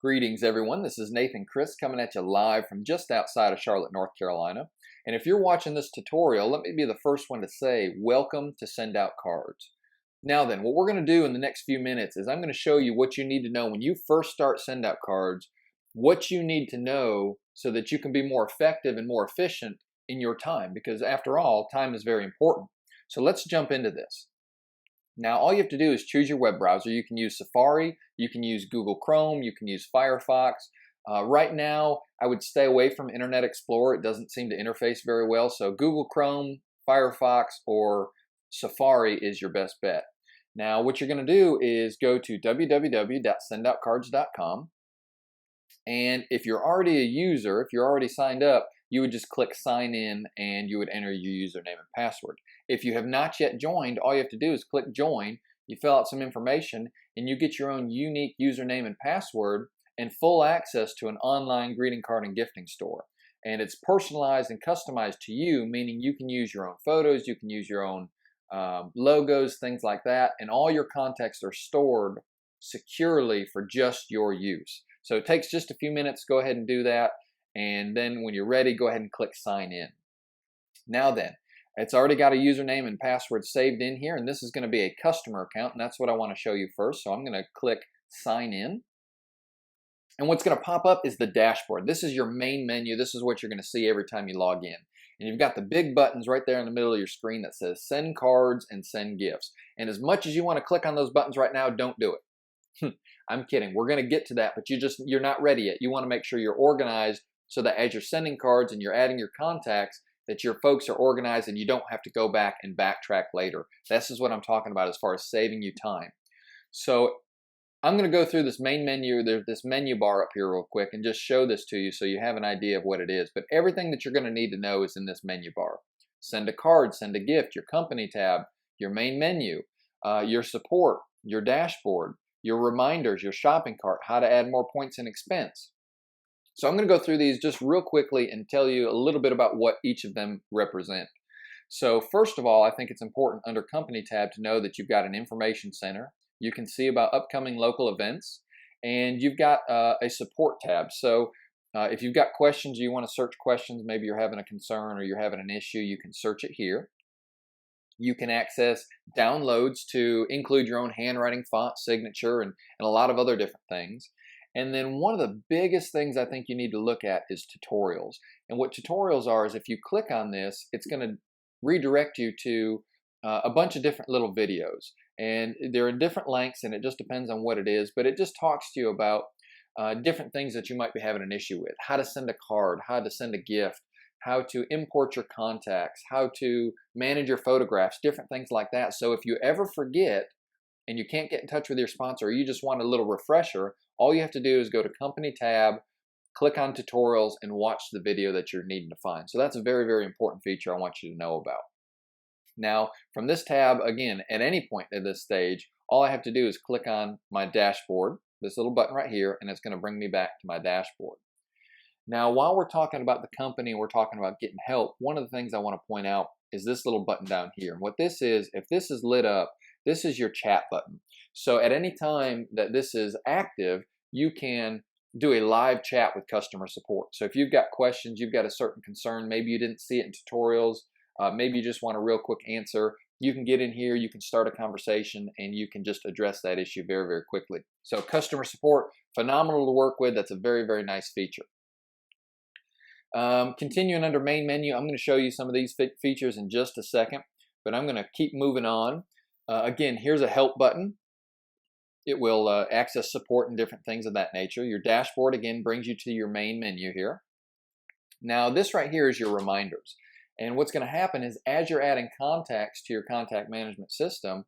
Greetings, everyone. This is Nathan Chris coming at you live from just outside of Charlotte, North Carolina. And if you're watching this tutorial, let me be the first one to say, welcome to SendOutCards. Now then, what we're going to do in the next few minutes is I'm going to show you what you need to know when you first start SendOutCards, what you need to know so that you can be more effective and more efficient in your time, because after all, time is very important. So let's jump into this. Now, all you have to do is choose your web browser. You can use Safari, you can use Google Chrome, you can use Firefox. Right now, I would stay away from Internet Explorer. It doesn't seem to interface very well. So Google Chrome, Firefox, or Safari is your best bet. Now, what you're going to do is go to www.sendoutcards.com. And if you're already a user, if you're already signed up, you would just click sign in and you would enter your username and password. If you have not yet joined, all you have to do is click join, you fill out some information, and you get your own unique username and password and full access to an online greeting card and gifting store. And it's personalized and customized to you, meaning you can use your own photos, you can use your own logos, things like that, and all your contacts are stored securely for just your use. So it takes just a few minutes. Go ahead and do that. And then when you're ready, go ahead and click sign in. Now then, it's already got a username and password saved in here, and this is going to be a customer account, and that's what I want to show you first. So I'm going to click sign in. And what's going to pop up is the dashboard. This is your main menu. This is what you're going to see every time you log in. And you've got the big buttons right there in the middle of your screen that says send cards and send gifts. And as much as you want to click on those buttons right now, don't do it. I'm kidding. We're going to get to that, but you're not ready yet. You want to make sure you're organized so that as you're sending cards and you're adding your contacts, that your folks are organized and you don't have to go back and backtrack later. This is what I'm talking about as far as saving you time. So I'm going to go through this main menu. There's this menu bar up here real quick and just show this to you so you have an idea of what it is. But everything that you're going to need to know is in this menu bar. Send a card, send a gift, your company tab, your main menu, your support, your dashboard, your reminders, your shopping cart, how to add more points and expense. So I'm going to go through these just real quickly and tell you a little bit about what each of them represent. So first of all, I think it's important under Company tab to know that you've got an information center. You can see about upcoming local events, and you've got a support tab. So if you've got questions, you want to search questions, maybe you're having a concern or you're having an issue, you can search it here. You can access downloads to include your own handwriting, font, signature, and a lot of other different things. And then one of the biggest things I think you need to look at is tutorials. And what tutorials are is if you click on this, it's going to redirect you to a bunch of different little videos. And they're in different lengths, and it just depends on what it is. But it just talks to you about different things that you might be having an issue with. How to send a card, how to send a gift, how to import your contacts, how to manage your photographs, different things like that. So if you ever forget and you can't get in touch with your sponsor, or you just want a little refresher, all you have to do is go to Company tab, click on Tutorials, and watch the video that you're needing to find. So that's a very, very important feature I want you to know about. Now, from this tab, again, at any point at this stage, all I have to do is click on my dashboard, this little button right here, and it's going to bring me back to my dashboard. Now, while we're talking about the company, we're talking about getting help, one of the things I want to point out is this little button down here. And what this is, if this is lit up, this is your chat button. So at any time that this is active, you can do a live chat with customer support. So if you've got questions, you've got a certain concern, maybe you didn't see it in tutorials, maybe you just want a real quick answer, you can get in here, you can start a conversation, and you can just address that issue very, very quickly. So customer support, phenomenal to work with. That's a very, very nice feature. Continuing under main menu, I'm going to show you some of these features in just a second, but I'm going to keep moving on. Again, here's a help button. It will access support and different things of that nature. Your dashboard, again, brings you to your main menu here. Now, this right here is your reminders. And what's going to happen is as you're adding contacts to your contact management system,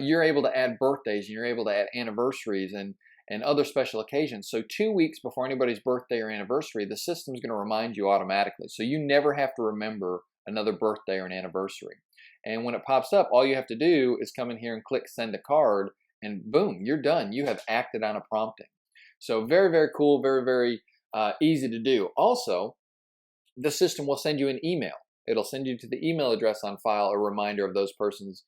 you're able to add birthdays and you're able to add anniversaries and other special occasions. So 2 weeks before anybody's birthday or anniversary, the system's going to remind you automatically. So you never have to remember another birthday or an anniversary. And when it pops up, all you have to do is come in here and click send a card, and boom, you're done. You have acted on a prompting. So very, very cool, very, very easy to do. Also, the system will send you an email. It'll send you to the email address on file a reminder of those persons'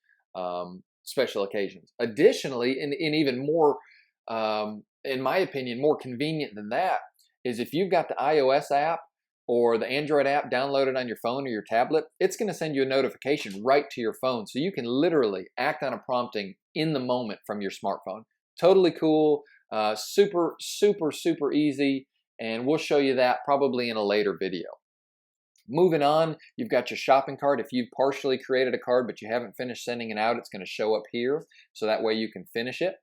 special occasions. Additionally, in even more in my opinion, more convenient than that is if you've got the iOS app or the Android app downloaded on your phone or your tablet, it's going to send you a notification right to your phone. So you can literally act on a prompting in the moment from your smartphone. Totally cool, super, super, super easy. And we'll show you that probably in a later video. Moving on, you've got your shopping cart. If you've partially created a card but you haven't finished sending it out, it's going to show up here. So that way you can finish it.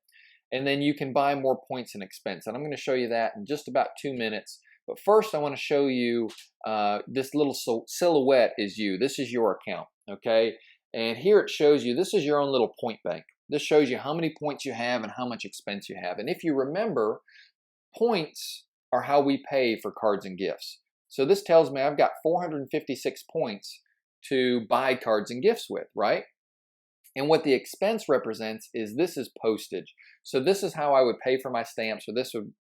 And then you can buy more points and expense. And I'm going to show you that in just about 2 minutes. But first I want to show you this little silhouette is you. This is your account, okay? And here it shows you, this is your own little point bank. This shows you how many points you have and how much expense you have. And if you remember, points are how we pay for cards and gifts. So this tells me I've got 456 points to buy cards and gifts with, right? And what the expense represents is this is postage. So this is how I would pay for my stamps, or this would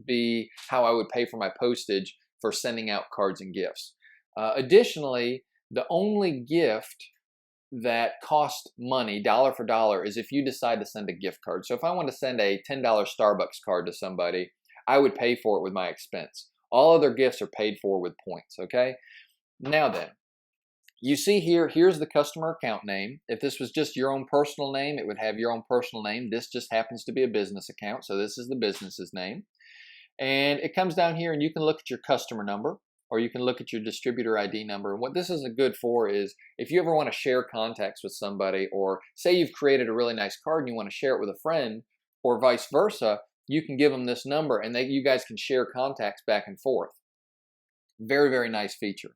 be how I would pay for my postage for sending out cards and gifts. Additionally, the only gift that costs money, dollar for dollar, is if you decide to send a gift card. So if I want to send a $10 Starbucks card to somebody, I would pay for it with my expense. All other gifts are paid for with points, okay? Now then, you see here, here's the customer account name. If this was just your own personal name, it would have your own personal name. This just happens to be a business account, so this is the business's name. And it comes down here and you can look at your customer number, or you can look at your distributor ID number. And what this is good for is if you ever want to share contacts with somebody, or say you've created a really nice card and you want to share it with a friend, or vice versa, you can give them this number and you guys can share contacts back and forth. Very, very nice feature.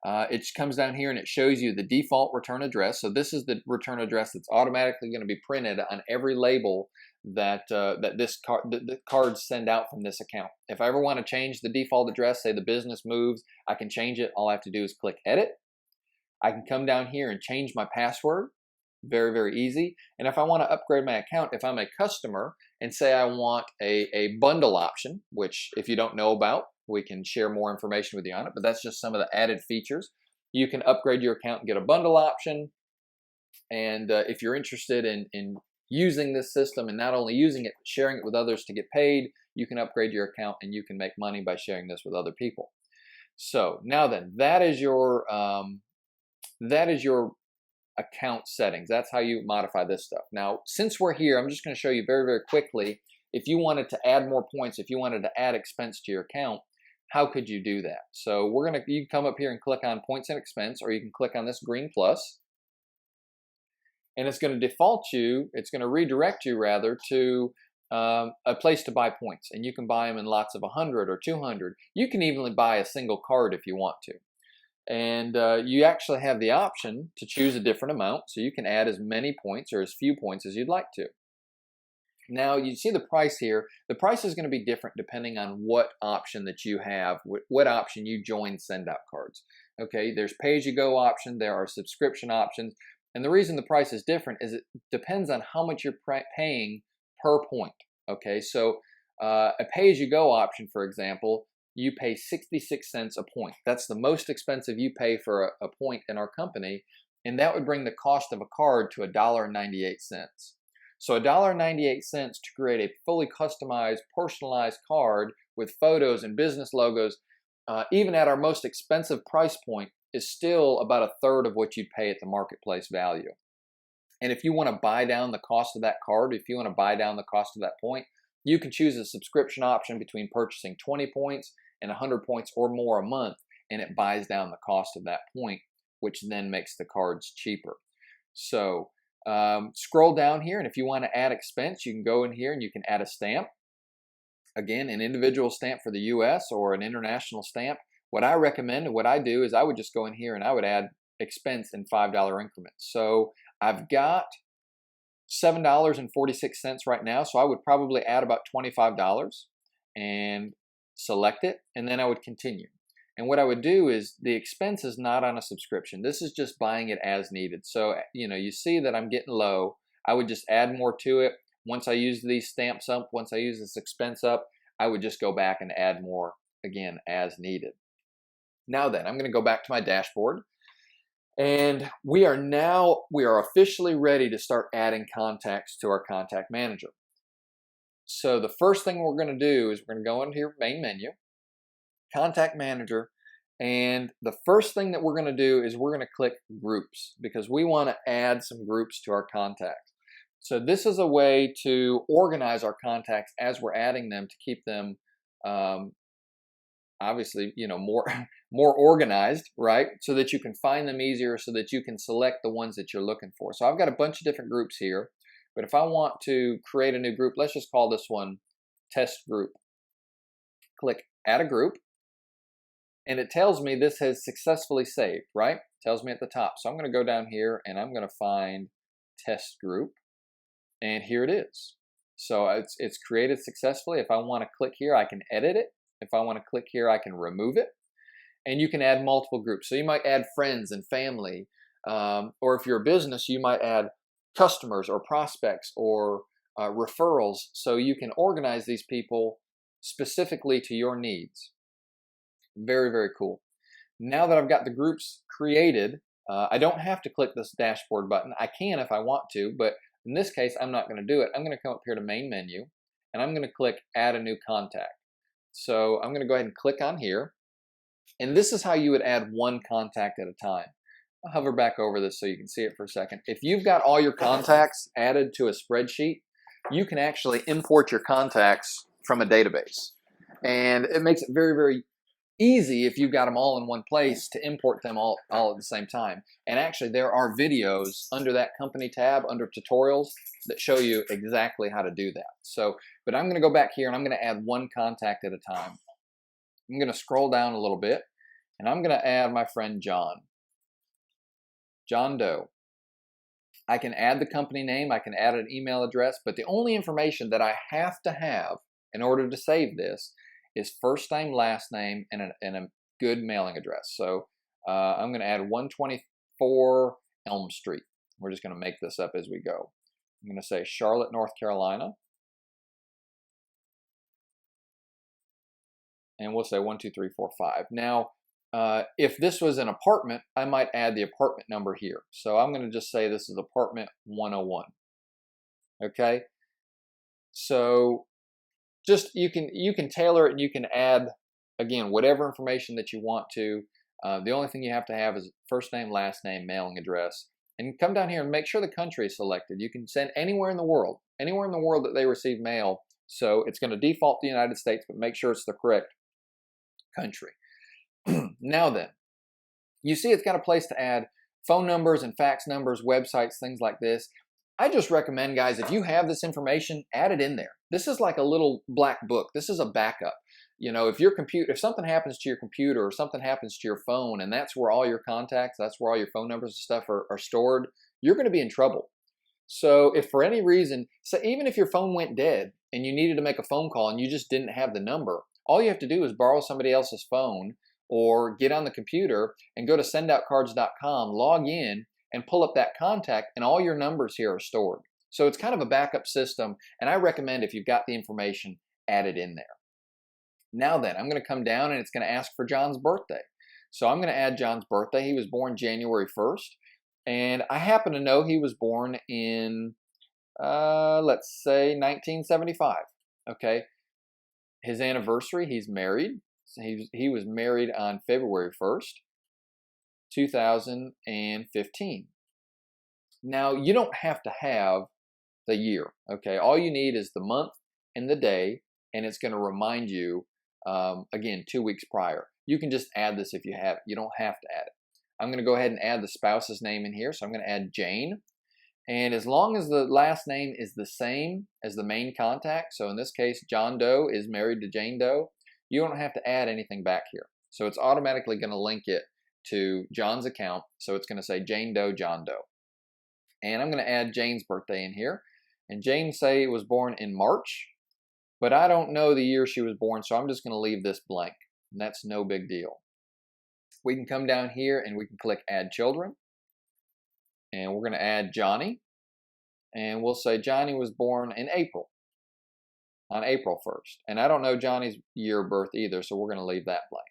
It comes down here and it shows you the default return address. So this is the return address that's automatically going to be printed on every label that the cards send out from this account. If I ever want to change the default address, say the business moves, I can change it. All I have to do is click edit. I can come down here and change my password. Very, very easy. And if I want to upgrade my account, if I'm a customer and say I want a bundle option, which if you don't know about, we can share more information with you on it, but that's just some of the added features. You can upgrade your account and get a bundle option. And if you're interested in using this system, and not only using it, but sharing it with others to get paid, you can upgrade your account and you can make money by sharing this with other people. So now then, that is your account settings. That's how you modify this stuff. Now, since we're here, I'm just going to show you very, very quickly. If you wanted to add more points, if you wanted to add expense to your account, how could you do that? So you can come up here and click on points and expense, or you can click on this green plus, and it's going to redirect you rather to a place to buy points, and you can buy them in lots of 100 or 200. You can even buy a single card if you want to. And you actually have the option to choose a different amount, so you can add as many points or as few points as you'd like to. Now, you see the price here. The price is going to be different depending on what option that you have, what option you join SendOutCards. Okay, there's pay-as-you-go option, there are subscription options, and the reason the price is different is it depends on how much you're paying per point. Okay, so a pay-as-you-go option, for example, you pay 66 cents a point. That's the most expensive you pay for a point in our company, and that would bring the cost of a card to $1.98. So $1.98 to create a fully customized, personalized card with photos and business logos, even at our most expensive price point, is still about a third of what you'd pay at the marketplace value. And if you want to buy down the cost of that card, if you want to buy down the cost of that point, you can choose a subscription option between purchasing 20 points and 100 points or more a month, and it buys down the cost of that point, which then makes the cards cheaper. So scroll down here, and if you want to add expense, you can go in here and you can add a stamp. Again, an individual stamp for the US or an international stamp. What I recommend and what I do is I would just go in here and I would add expense in $5 increments. So I've got $7.46 right now, so I would probably add about $25 and select it, and then I would continue. And what I would do is the expense is not on a subscription. This is just buying it as needed. So, you see that I'm getting low. I would just add more to it. Once I use these stamps up, once I use this expense up, I would just go back and add more again as needed. Now then, I'm going to go back to my dashboard. And we are officially ready to start adding contacts to our contact manager. So the first thing we're going to do is we're going to go into your main menu, Contact Manager, and the first thing that we're going to do is we're going to click Groups because we want to add some groups to our contacts. So this is a way to organize our contacts as we're adding them to keep them obviously, more organized, right? So that you can find them easier, so that you can select the ones that you're looking for. So I've got a bunch of different groups here, but if I want to create a new group, let's just call this one Test Group. Click Add a Group, and it tells me this has successfully saved, right? It tells me at the top. So I'm going to go down here and I'm going to find Test Group, and here it is. So it's created successfully. If I want to click here, I can edit it. If I want to click here, I can remove it. And you can add multiple groups. So you might add friends and family, or if you're a business, you might add customers or prospects or referrals. So you can organize these people specifically to your needs. Very, very cool. Now that I've got the groups created, I don't have to click this dashboard button. I can if I want to, but in this case, I'm not going to do it. I'm going to come up here to Main Menu, and I'm going to click Add a New Contact. So I'm going to go ahead and click on here, and this is how you would add one contact at a time. I'll hover back over this so you can see it for a second. If you've got all your contacts added to a spreadsheet, you can actually import your contacts from a database, and it makes it very, very easy if you've got them all in one place to import them all at the same time. And actually there are videos under that company tab under tutorials that show you exactly how to do that. So, but I'm going to go back here and I'm going to add one contact at a time. I'm going to scroll down a little bit and I'm going to add my friend John Doe. I can add the company name, I can add an email address, but the only information that I have to have in order to save this is first name, last name, and a good mailing address. So I'm going to add 124 Elm Street. We're just going to make this up as we go. I'm going to say Charlotte, North Carolina. And we'll say 1, 2, 3, 4, 5. Now, if this was an apartment, I might add the apartment number here. So I'm going to just say this is apartment 101. Okay? So just you can tailor it and you can add, again, whatever information that you want to. The only thing you have to have is first name, last name, mailing address. And come down here and make sure the country is selected. You can send anywhere in the world that they receive mail. So it's going to default to the United States, but make sure it's the correct country. Now then, you see it's got a place to add phone numbers and fax numbers, websites, things like this. I just recommend, guys, if you have this information, add it in there. This is like a little black book. This is a backup. If something happens to your computer or something happens to your phone, and that's where all your contacts, that's where all your phone numbers and stuff are stored, you're going to be in trouble. So if for any reason, so even if your phone went dead and you needed to make a phone call and you just didn't have the number, all you have to do is borrow somebody else's phone or get on the computer and go to SendOutCards.com, log in, and pull up that contact, and all your numbers here are stored. So it's kind of a backup system, and I recommend if you've got the information, add it in there. Now then, I'm going to come down and it's going to ask for John's birthday. So I'm going to add John's birthday. He was born January 1st, and I happen to know he was born in, let's say, 1975. Okay. His anniversary, he's married. So he was married on February 1st. 2015. Now, you don't have to have the year, okay? All you need is the month and the day, and it's going to remind you, again, 2 weeks prior. You can just add this if you have. You don't have to add it. I'm going to go ahead and add the spouse's name in here, so I'm going to add Jane. And as long as the last name is the same as the main contact, so in this case, John Doe is married to Jane Doe, you don't have to add anything back here. So it's automatically going to link it to John's account. So it's going to say Jane Doe, John Doe. And I'm going to add Jane's birthday in here. And Jane was born in March, but I don't know the year she was born, so I'm just going to leave this blank. And that's no big deal. We can come down here and we can click Add Children. And we're going to add Johnny. And we'll say Johnny was born in April, on April 1st. And I don't know Johnny's year of birth either, so we're going to leave that blank.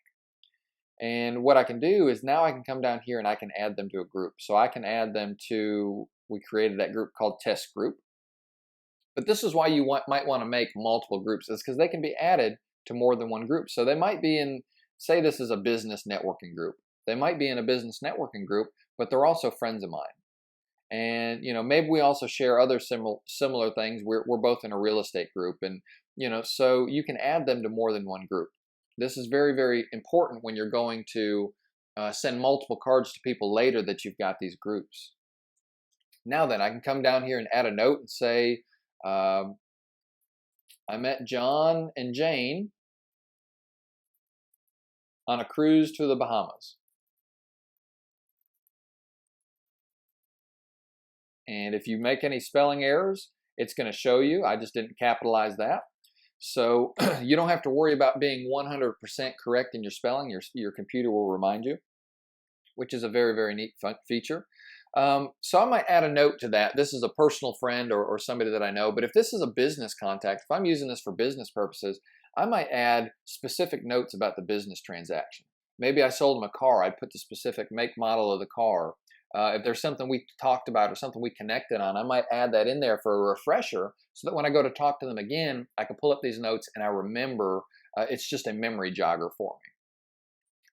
And what I can do is now I can come down here and I can add them to a group. So I can add them to, we created that group called Test Group. But this is why you might want to make multiple groups, is because they can be added to more than one group. So they might be in, say this is a business networking group. They might be in a business networking group, but they're also friends of mine. And, maybe we also share other similar things. We're both in a real estate group, and, so you can add them to more than one group. This is very, very important when you're going to send multiple cards to people later that you've got these groups. Now then, I can come down here and add a note and say, I met John and Jane on a cruise to the Bahamas. And if you make any spelling errors, it's going to show you. I just didn't capitalize that. So you don't have to worry about being 100% correct in your spelling. Your computer will remind you, which is a very, very neat feature. So I might add a note to that. This is a personal friend or somebody that I know. But if this is a business contact, if I'm using this for business purposes, I might add specific notes about the business transaction. Maybe I sold them a car. I'd put the specific make, model of the car. If there's something we talked about or something we connected on, I might add that in there for a refresher so that when I go to talk to them again, I can pull up these notes and I remember. It's just a memory jogger for me.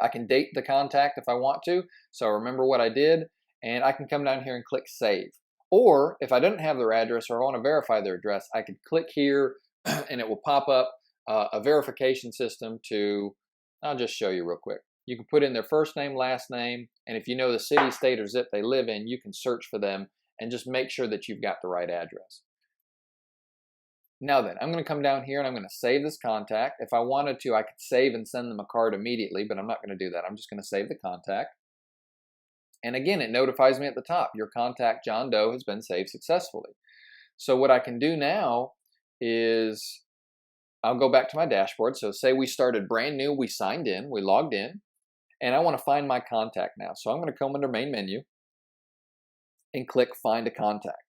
I can date the contact if I want to, so I remember what I did, and I can come down here and click Save. Or if I didn't have their address or I want to verify their address, I could click here and it will pop up a verification system to, I'll just show you real quick. You can put in their first name, last name, and if you know the city, state, or zip they live in, you can search for them and just make sure that you've got the right address. Now then, I'm going to come down here and I'm going to save this contact. If I wanted to, I could save and send them a card immediately, but I'm not going to do that. I'm just going to save the contact. And again, it notifies me at the top, your contact John Doe has been saved successfully. So what I can do now is I'll go back to my dashboard. So say we started brand new, we signed in, we logged in, and I want to find my contact now. So I'm going to come under main menu and click find a contact.